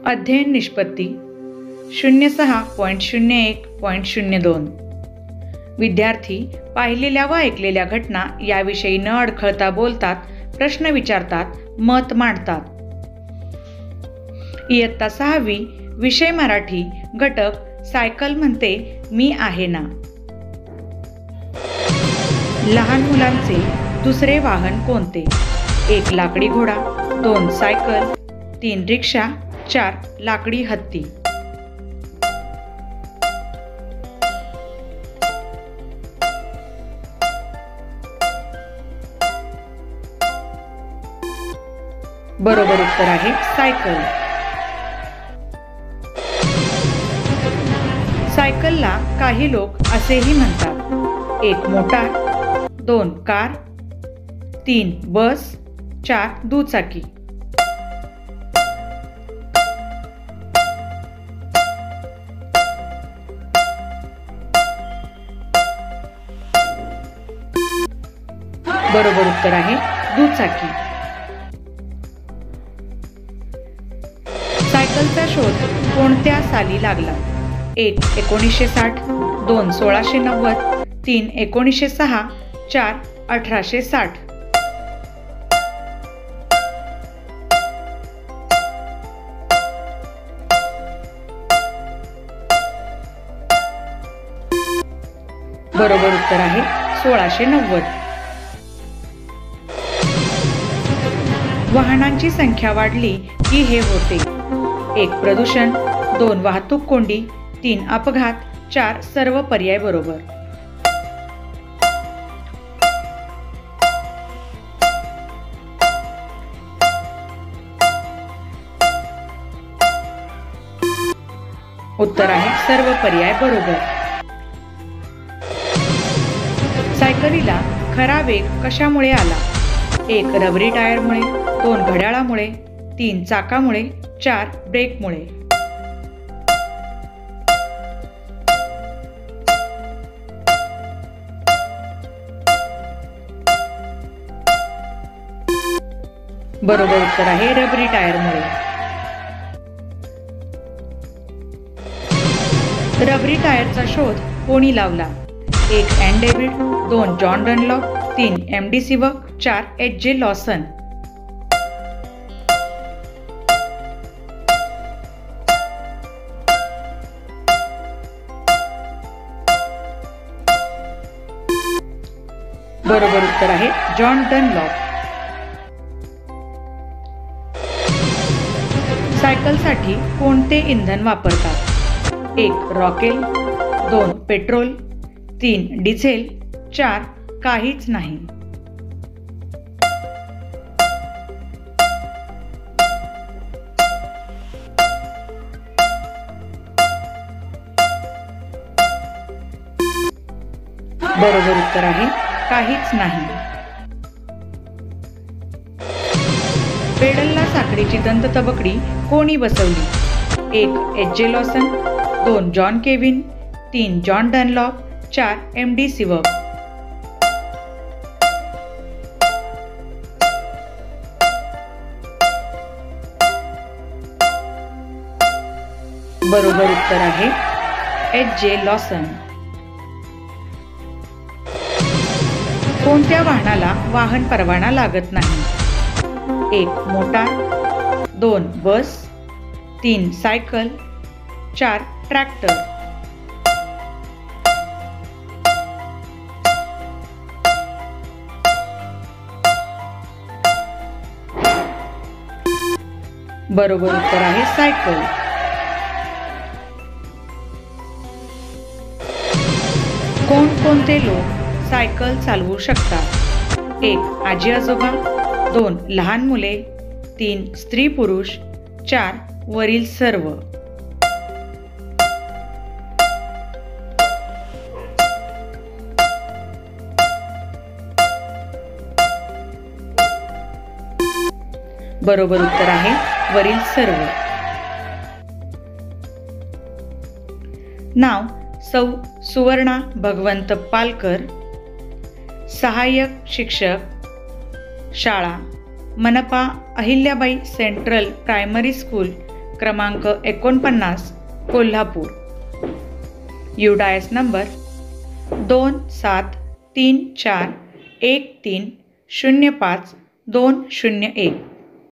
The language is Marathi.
अध्ययन निष्पत्ती 06.01.02 विद्यार्थी पाहिलेल्या व ऐकलेल्या घटना याविषयी न अडखळता बोलतात, प्रश्न विचारतात, मत मांडतात. इयत्ता 6वी, विषय मराठी, घटक सायकल म्हणते मी आहे ना. लहान मुलांचे दुसरे वाहन कोणते? 1 लाकडी घोडा, 2 सायकल, 3 रिक्षा, 4 लाकडी हत्ती. बरोबर उत्तर आहे सायकल. सायकलला काही लोक असेही म्हणतात: 1 मोटार, 2 कार, 3 बस, 4 दुचाकी. बरोबर उत्तर आहे दुचाकी. सायकलचा शोध कोणत्या साली लागला? 1 1960, 2 1690, 3 1906, 4 1860. बरोबर उत्तर आहे 1690. वाहनांची संख्या वाढली की हे होते: 1 प्रदूषण, 2 वाहतूक कोंडी, 3 अपघात, 4 सर्व पर्याय बरोबर. उत्तर आहे सर्व पर्याय बरोबर. सायकलीला खरा वेग कशामुळे आला? 1 रबरी टायरमुळे, 2 घड्याळामुळे, 3 चाकामुळे, 4 ब्रेकमुळे. बरोबर उत्तर आहे रबरी टायरमुळे. रबरी टायरचा शोध कोणी लावला? 1 Ann David, 2 John Dunlop, 3 MD Sivak, 4 HJ Lawson. बरोबर उत्तर आहे जॉन डनलॉप. सायकलसाठी कोणते इंधन वापरतात? 1 रॉकेल, 2 पेट्रोल, 3 डिझेल, 4 काहीच नाही. बरोबर उत्तर आहे काहीच नाही. पेडलला साखळीची दंततबकडी कोणी बसवली? 1 HJ Lawson, 2 John Kevin, 3 John Dunlop, 4 MD सिवक. बरोबर उत्तर आहे HJ लॉसन. कोणत्या वाहनाला वाहन परवाना लागत नाही? 1 मोटार, 2 बस, 3 सायकल, 4 ट्रॅक्टर. बरोबर उत्तर आहे सायकल. कोणकोणते लोक सायकल चालवू शकतात? 1 आजी आजोबा, 2 लहान मुले, 3 स्त्री पुरुष, 4 वरील सर्व. बरोबर उत्तर आहे वरील सर्व. नाव: सौ सुवर्णा भगवंत पालकर, सहाय्यक शिक्षक, शाळा मनपा अहिल्याबाई सेंट्रल प्रायमरी स्कूल, क्रमांक 49 कोल्हापूर. UDIS number 273413052001.